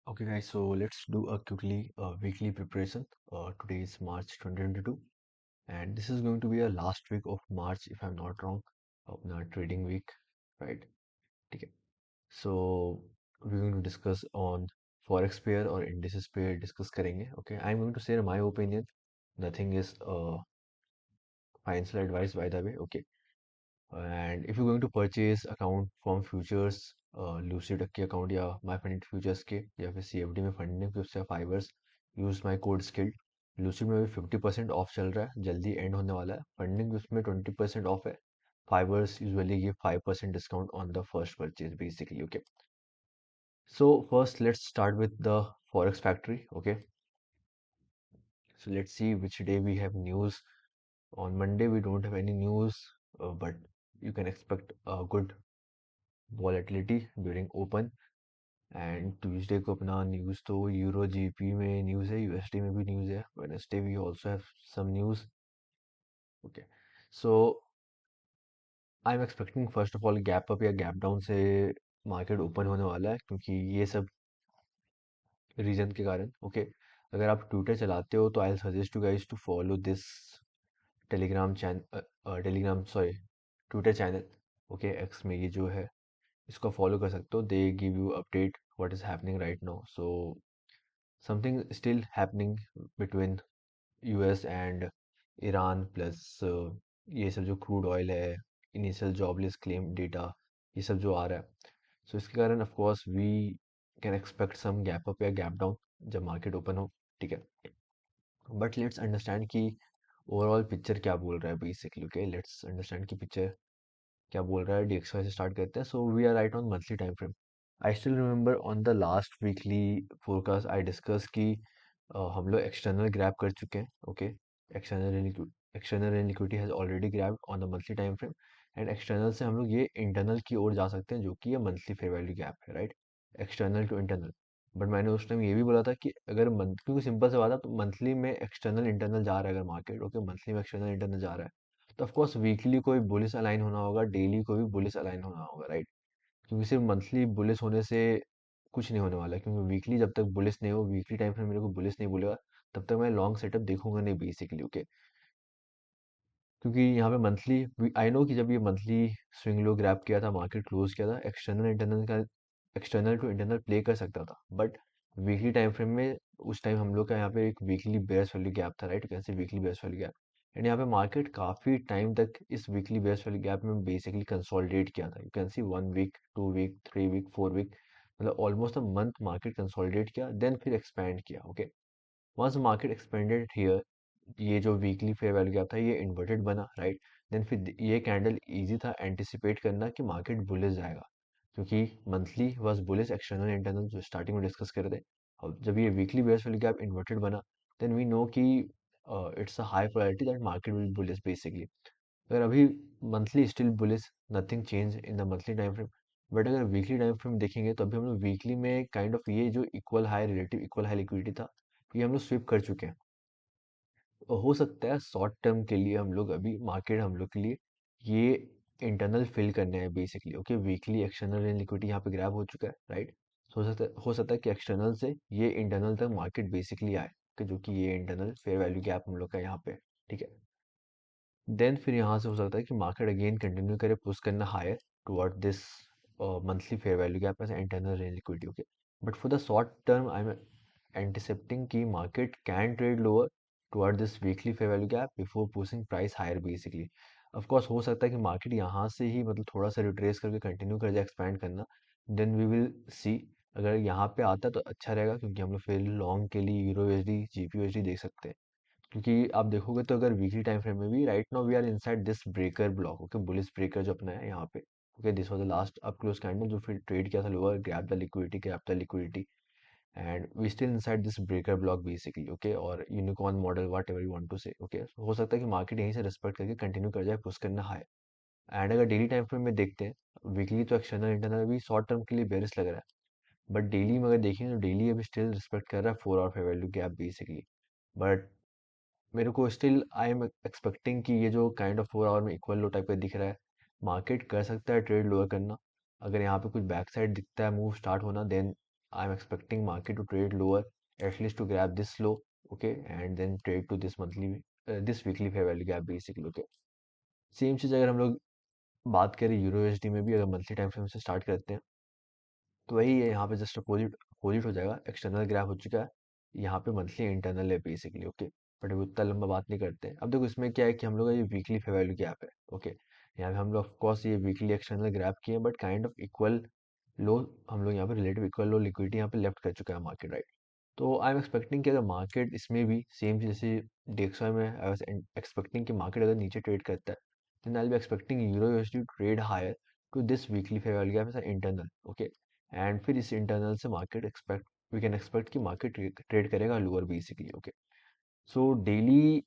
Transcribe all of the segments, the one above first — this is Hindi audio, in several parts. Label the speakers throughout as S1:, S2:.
S1: Okay, guys, so let's do a quickly weekly preparation. Today is March 2022, and this is going to be a last week of March, if I'm not wrong, of the trading week, right? Okay. So we're going to discuss on forex pair or indices pair discuss करेंगे. Okay, I'm going to share my opinion. Nothing is financial advice, by the way. Okay, and if you're going to purchase account from futures, lucid के account या myfinity futures के या फिर CFD में फंडिंग के उससे Fiverr's use my code skilled lucid में भी 50% ऑफ चल रहा है, जल्दी एंड होने वाला है. फंडिंग उसमें 20% ऑफ है. Fiverr's usually give 5% discount on the first purchase basically. Okay, so first let's start with the forex factory. Okay, so let's see which day we have news. On Monday we don't have any news, but you can expect a good volatility during open. And Tuesday को अपना न्यूज़ तो यूरो जीपी में न्यूज़ है, यूएसडी में भी न्यूज़ है. Wednesday we also have some news. Okay, so I am expecting first of all gap up या गैप डाउन से मार्केट ओपन होने वाला है, क्योंकि ये सब रीजन के कारण. ओके, अगर आप ट्विटर चलाते हो तो I suggest you guys to follow this Telegram sorry Twitter channel. Okay, X में ये जो है इसको फॉलो कर सकते हो. They give you update what is happening right now. So something still happening between US and Iran plus ये सब जो क्रूड ऑयल है, इनिशियल जॉबलेस क्लेम डेटा, ये सब जो आ रहा है. सो इसके कारण of course we can expect some gap up या गैप डाउन जब मार्केट ओपन हो. ठीक है, बट लेट्स अंडरस्टैंड कि ओवरऑल पिक्चर क्या बोल रहा है बेसिकली. ओके, लेट्स अंडरस्टैंड कि पिक्चर क्या बोल रहा है. DXY से स्टार्ट करते हैं. So we are right on monthly time frame. I still remember on the last weekly forecast I discuss कि हम लोग एक्सटर्नल ग्रैब कर चुके हैं. ओके, external liquidity has already grabbed on the monthly time frame, and external से हम लोग ये इंटरनल की ओर जा सकते हैं, जो कि ये मंथली फेयर वैल्यू गैप है, right? External to internal. But मैंने उस टाइम ये भी बोला था कि अगर मंथ, क्योंकि सिंपल सा बात है, तो मंथली में एक्सटर्नल इंटरनल जा रहा है अगर मार्केट, ओके, मंथली में एक्सटर्नल इंटरनल जा रहा है, तो ऑफ कोर्स वीकली को भी बुलिश अलाइन होना होगा, डेली को भी बुलिश अलाइन होना होगा, राइट? क्योंकि सिर्फ मंथली बुलिश होने से कुछ नहीं होने वाला है, क्योंकि वीकली जब तक बुलिश नहीं हो, वीकली टाइम फ्रेम मेरे को बुलिश नहीं बोलेगा, तब तक मैं लॉन्ग सेटअप देखूंगा नहीं बेसिकली. ओके, क्योंकि यहाँ पे मंथली आई नो कि जब ये मंथली स्विंग लो ग्रैब किया था, मार्केट क्लोज किया था, एक्सटर्नल इंटरनल का एक्सटर्नल टू इंटरनल प्ले कर सकता था. बट वीकली टाइम फ्रेम में उस टाइम हम लोग का यहाँ पे एक वीकली बेयर्स वैल्यू गैप था, राइट? कैसे weekly bears value gap, and यहाँ पे मार्केट काफी टाइम तक इस वीकली बेयर्स वैल्यू गैप में बेसिकली कंसोलिडेट किया था. You can see 1 week, 2 week, 3 week, 4 week, मतलब almost a month market consolidate किया, देन फिर एक्सपैंड किया. Okay, once market expanded here, ये जो वीकली फेयर वैल्यू गैप था ये इन्वर्टेड बना, राइट? देन फिर ये कैंडल इजी था एंटिसिपेट करना कि मार्केट बुलिश जाएगा, क्योंकि monthly was bullish, external internal जो स्टार्टिंग में डिस्कस कर रहे थे. अब जब ये weekly bears value gap inverted बना, देन वी नो कि it's a high probability that market will bullish basically. अगर अभी monthly still bullish, nothing change in the monthly time frame. But अगर वीकली टाइम फ्रेम देखेंगे तो अभी हम लोग वीकली में काइंड ऑफ ये जो equal high, relative equal high liquidity था, ये हम लोग स्विप कर चुके हैं. हो सकता है शॉर्ट टर्म के लिए हम लोग अभी मार्केट हम लोग के लिए ये इंटरनल फिल करने हैं basically. Okay, weekly external liquidity यहाँ पे ग्रैब हो चुका है, राइट? हो सकता है कि एक्सटर्नल से ये इंटरनल तक मार्केट बेसिकली आए, कि जो कि ये इंटरनल फेयर वैल्यू गैप हम लोग का यहाँ पे. ठीक है, देन फिर यहाँ से हो सकता है कि मार्केट अगेन कंटिन्यू करे पुश करना higher toward this monthly fair value gap as internal liquidity. Okay, but for the short term I am anticipating कि market can trade lower toward this weekly fair value gap before pushing price higher basically. of course हो सकता है कि market यहाँ से ही मतलब थोड़ा सा रिट्रेस करके कंटिन्यू कर जाए एक्सपैंड करना. then we will see. अगर यहाँ पे आता है तो अच्छा रहेगा, क्योंकि हम लोग फिर लॉन्ग के लिए यूरो यूएसडी, जीपी यूएसडी देख सकते हैं. क्योंकि आप देखोगे तो अगर वीकली टाइम फ्रेम में भी right now we are inside this breaker block. Okay, bullish breaker जो अपना है यहाँ पे. Okay, this was the last up close candle जो फिर ट्रेड किया था lower, grab the liquidity, and we still inside this breaker block basically. Okay, और unicorn model whatever you want to say. Okay, हो सकता है कि मार्केट यहीं से रिस्पेक्ट करके कंटिन्यू कर जाए पुश करना हाई. एंड अगर डेली टाइम फ्रेम में देखते हैं, वीकली तो एक्सटर्नल इंटरनल भी शॉर्ट टर्म के लिए बेरिश लग रहा है, बट डेली में अगर देखेंगे तो डेली अभी स्टिल रिस्पेक्ट कर रहा है 4 hour fair value gap basically. But मेरे को स्टिल आई एम एक्सपेक्टिंग कि ये जो काइंड ऑफ 4 आवर में इक्वल लो टाइप का दिख रहा है, मार्केट कर सकता है ट्रेड लोअर करना. अगर यहाँ पे कुछ बैक साइड दिखता है मूव स्टार्ट होना, then I am expecting market to trade lower at least to grab this low, okay, and then trade to this monthly this weekly fair value gap basically, okay. Same चीज़ अगर हम लोग बात करें यूरो यूएसडी में भी, अगर मंथली टाइम फ्रेम से स्टार्ट करते हैं तो वही है, यहाँ पे जस्ट अपोजिट अपोजिट हो जाएगा, एक्सटर्नल ग्राफ हो चुका है, यहाँ पे मंथली इंटरनल है बेसिकली, ओके। बट अभी उतना लंबा बात नहीं करते हैं। अब देखो इसमें क्या है कि हम लोग का ये वीकली फेयर वैल्यू गैप है, ओके। यहाँ पे हम लोग ऑफकोर्स ये वीकली एक्सटर्नल ग्राफ किए हैं, बट काइंड ऑफ इक्वल लो, हम लोग यहाँ पे रिलेटिव इक्वल लो लिक्विडिटी यहाँ पे लेफ्ट कर चुका है मार्केट, राइट। तो आई एम एक्सपेक्टिंग कि अगर मार्केट इसमें भी सेम जैसे DXY में आई वाज एक्सपेक्टिंग कि मार्केट अगर नीचे ट्रेड करता है, then I will be expecting euro USD trade higher to this weekly fair value gap as internal, okay. And फिर इस इंटरनल से market expect we can expect कि मार्केट ट्रेड करेगा lower basically, okay. So daily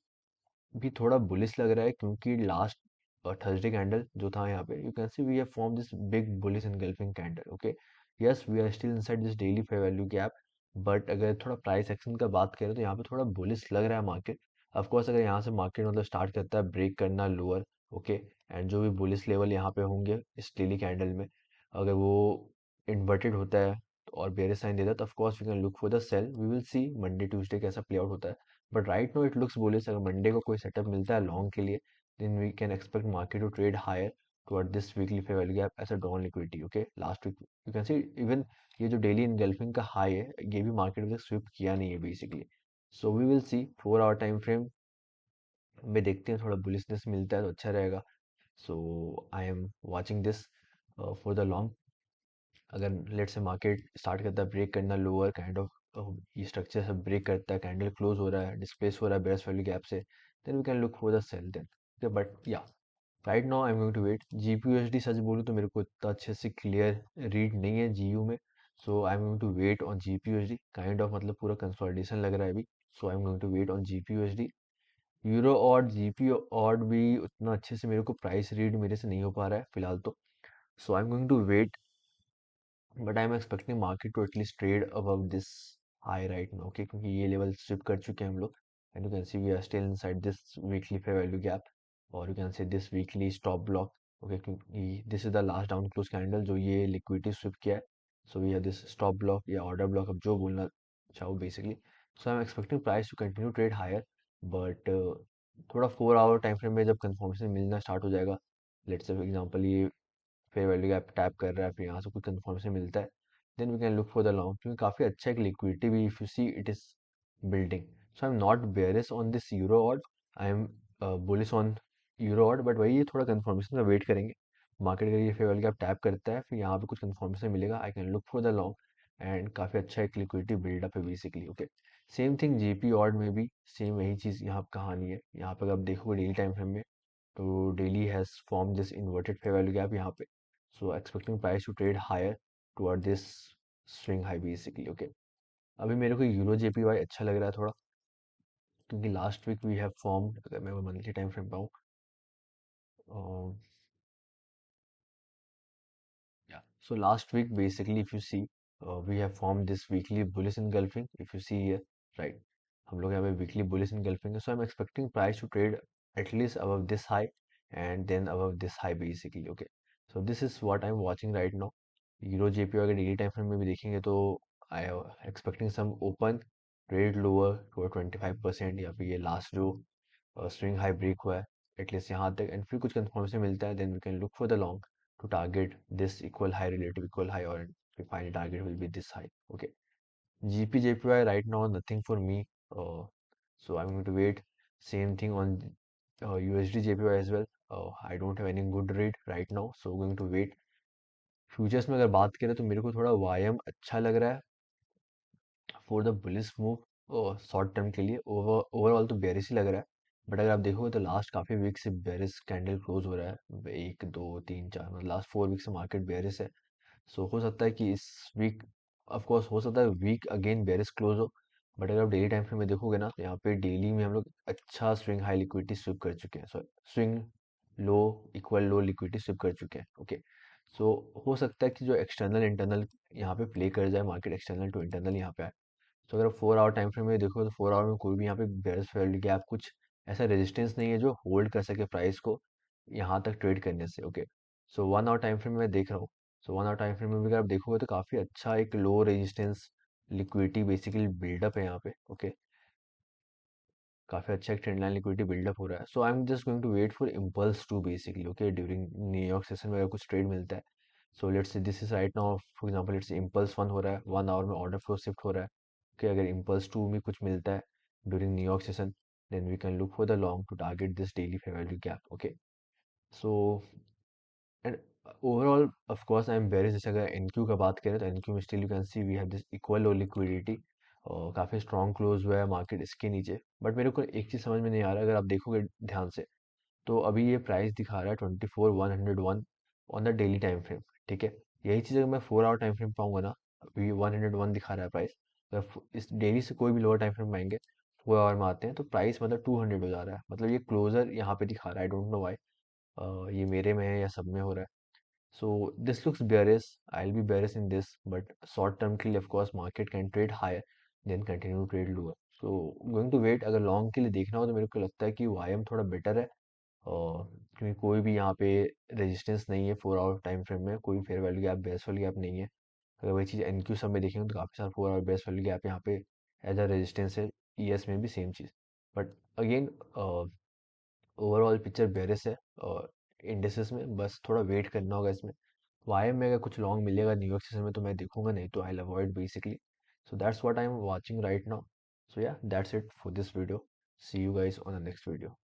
S1: भी थोड़ा बुलिश लग रहा है, क्योंकि लास्ट थर्सडे कैंडल जो था यहाँ पे, you can see we have form this big bullish engulfing candle, okay. Yes, we are still inside this daily fair value gap, but अगर थोड़ा प्राइस एक्शन का बात करें तो यहाँ पे थोड़ा बुलिश लग रहा है मार्केट। ऑफ कोर्स अगर यहाँ से मार्केट मतलब स्टार्ट करता है ब्रेक करना लोअर, ओके, एंड जो भी बुलिश लेवल यहाँ पे होंगे इस डेली कैंडल में, अगर वो इन्वर्टेड होता है और बेयरिश साइन देता है, तो of course we can look for the sell, we will see Monday Tuesday कैसा प्ले आउट होता है। But right now it looks bullish, अगर मंडे को कोई सेटअप मिलता है लॉन्ग के लिए, then we can expect market to trade higher toward this weekly fair value gap as a down liquidity, okay. Last week you can see even ये जो डेली इनगल्फिंग का हाई है, ये भी मार्केट में स्विप किया नहीं है basically. So we will see 4 hour time frame में देखते हैं, थोड़ा बुलिशनेस मिलता है तो अच्छा रहेगा। So I am watching this for the long. अगर लेट से मार्केट स्टार्ट करता है ब्रेक करना लोअर काइंड ऑफ, ये स्ट्रक्चर सब ब्रेक करता है, कैंडल क्लोज हो रहा है, डिस्प्लेस हो रहा है बेयर्स वैल्यू गैप से, then we can look for the sell then, okay. But yeah right now I am going to wait GPUSD, सच बोलूँ तो मेरे को इतना अच्छे से क्लियर रीड नहीं है जीयू में। So I am going to wait on GPUSD, kind of मतलब पूरा कंसोलिडेशन लग रहा है अभी। So I am going to wait on GPUSD. Euro और जीपी और भी उतना अच्छे से मेरे को प्राइस रीड मेरे से नहीं हो पा रहा है फिलहाल तो। So I am going to wait, but I am expecting market to at least trade above this high right now, okay, क्योंकि ये लेवल स्विप कर चुके हैं हम लोग, and you can see we are still inside this weekly fair value gap, और you can see this weekly stop block, okay, क्योंकि this is the last down close candle जो ये लिक्विडिटी स्विप किया है। So we have this stop block या ऑर्डर ब्लॉक, अब जो बोलना चाहो basically. So I am expecting price to continue trade higher, but थोड़ा 4 आवर टाइम फ्रेम में जब कंफर्मेशन मिलना स्टार्ट हो जाएगा, लेट्स से फॉर एग्जांपल ये फेयर वैल्यू गैप टैप कर रहा है, फिर यहाँ से कुछ कंफर्मेशन मिलता है, then we can look for the long, क्योंकि काफ़ी अच्छा एक लिक्विडिटी भी if you see it is building. So I am not bearish on this euro AUD, I am bullish on euro AUD, but वही है थोड़ा कंफर्मेशन का वेट करेंगे। मार्केट अगर ये फेयर वैल्यू गैप टैप करता है, फिर यहाँ पे कुछ कंफर्मेशन मिलेगा, I can look for the long, and काफ़ी अच्छा एक लिक्विडिटी बिल्डअप है basically, okay. Same thing GP odd में भी सेम यही चीज़ यहाँ पे कहानी है। यहाँ पे अगर आप देखोगे डेली टाइम फ्रेम में, तो daily has formed this inverted fair value gap यहाँ पे, so expecting price to trade higher toward this swing high basically, okay। अभी मेरे को यूरो जेपीवाई अच्छा लग रहा है थोड़ा, क्योंकि last week we have formed, अगर मैं मंथली टाइम फ्रेम पाऊँ, yeah, so last week basically if you see, we have formed this weekly bullish engulfing, if you see here, right, हम लोग यहाँ पे weekly bullish engulfing है, so I'm expecting price to trade at least above this high and then above this high basically, okay। So this is what I'm watching right now। Euro JP अगर डेली टाइम फ्रेम में भी देखेंगे तो I expecting some open trade lower to 25%, या फिर ये लास्ट जो स्विंग हाई ब्रेक हुआ है एटलीस्ट यहाँ तक, एंड फिर कुछ कंफर्मेशन मिलता है, then we can look for the long to target this equal high, relative equal high, or the final target will be this high, okay। GP JPY right now nothing for me, so I'm going to wait. Same thing on USD JPY as well, I don't have any good rate right now, so going to wait। Futures में अगर बात करें तो मेरे को थोड़ा YM अच्छा लग रहा है for the bullish move short term के लिए, ओवरऑल तो बेरिश ही लग रहा है। बट अगर आप देखोगे तो लास्ट काफ़ी वीक से बेरिश कैंडल क्लोज हो रहा है, 1 2 3 4, मतलब लास्ट 4 वीक से मार्केट बेरिश है। सो हो सकता है कि इस वीक, ऑफ कोर्स हो सकता है वीक अगेन बेरिश क्लोज हो, बट अगर आप डेली टाइम फ्रेम में देखोगे ना, तो यहाँ पे डेली में हम लोग अच्छा स्विंग हाई लिक्विडिटी स्विप कर चुके हैं, sorry swing low equal low liquidity sweep कर चुके हैं, ओके। सो हो सकता है कि जो एक्सटर्नल इंटरनल यहाँ पे प्ले कर जाए, मार्केट एक्सटर्नल टू इंटरनल यहाँ पे आए। तो अगर 4 आवर टाइम फ्रेम में देखो तो 4 आवर में कोई भी यहाँ पे बेयर्स वैल्यू गैप कुछ ऐसा रेजिस्टेंस नहीं है जो होल्ड कर सके प्राइस को यहाँ तक ट्रेड करने से, okay. So 1 hour time frame में देख रहा हूँ, सो 1 आवर टाइम फ्रेम में भी अगर आप देखोगे तो काफ़ी अच्छा एक low resistance liquidity basically buildup है यहाँ पे। ओके, काफ़ी अच्छा एक ट्रेंड लाइन लिक्विडिटी बिल्डअप हो रहा है। So I am just going to wait for impulse to basically. Okay, during New York session में अगर कुछ ट्रेड मिलता है, so let's say this is right now for example let's say impulse 1 हो रहा है, 1 आवर में ऑर्डर फ्लो शिफ्ट हो रहा है। ओके, अगर इम्पल्स 2 में कुछ मिलता है during New York session, then we can look for the long to target this daily fair value gap. Okay, so and overall of course I am bearish. जैसे अगर एनक्यू का बात करें तो एनक्यू में still you can see we have this equal low liquidity, और काफ़ी स्ट्रॉन्ग क्लोज हुआ है मार्केट इसके नीचे। बट मेरे को एक चीज़ समझ में नहीं आ रहा, अगर आप देखोगे ध्यान से तो अभी ये प्राइस दिखा रहा है 24,101 on the daily time frame. ठीक है, यही चीज़ अगर मैं 4 आवर टाइम फ्रेम पाऊंगा ना, अभी 101 दिखा रहा है प्राइस, अगर इस डेली से कोई भी लोअर टाइम फ्रेम में आएंगे, 4 आवर में आते हैं तो प्राइस मतलब 200 हो जा रहा है। मतलब ये क्लोजर यहाँ पे दिखा रहा है, आई डोंट नो वाई, ये मेरे में है या सब में हो रहा है। So this looks bearish. I'll be bearish in this, but short term के लिए of course market can trade higher, then continue to trade lower. So going to wait। अगर लॉन्ग के लिए देखना हो तो मेरे को लगता है कि वाईएम थोड़ा बेटर है, और क्योंकि कोई भी यहाँ पे रेजिस्टेंस नहीं है 4 आवर टाइम फ्रेम में, कोई fair value gap base value gap नहीं है। अगर वही चीज़ एनक्यू सब में देखेंगे तो काफ़ी सारा 4 आवर बेस वैल्यू गैप यहाँ पे एज अ रेजिस्टेंस है। ईएस में भी same cheese. But again overall picture bearish है, और इंडेसेस में बस थोड़ा वेट करना होगा इसमें। वाईएम में अगर कुछ लॉन्ग मिलेगा न्यूयॉर्क सेशन में तो मैं देखूंगा, नहीं तो I avoid basically. So that's what I am watching right now. So yeah that's it for this video. See you guys on the next video.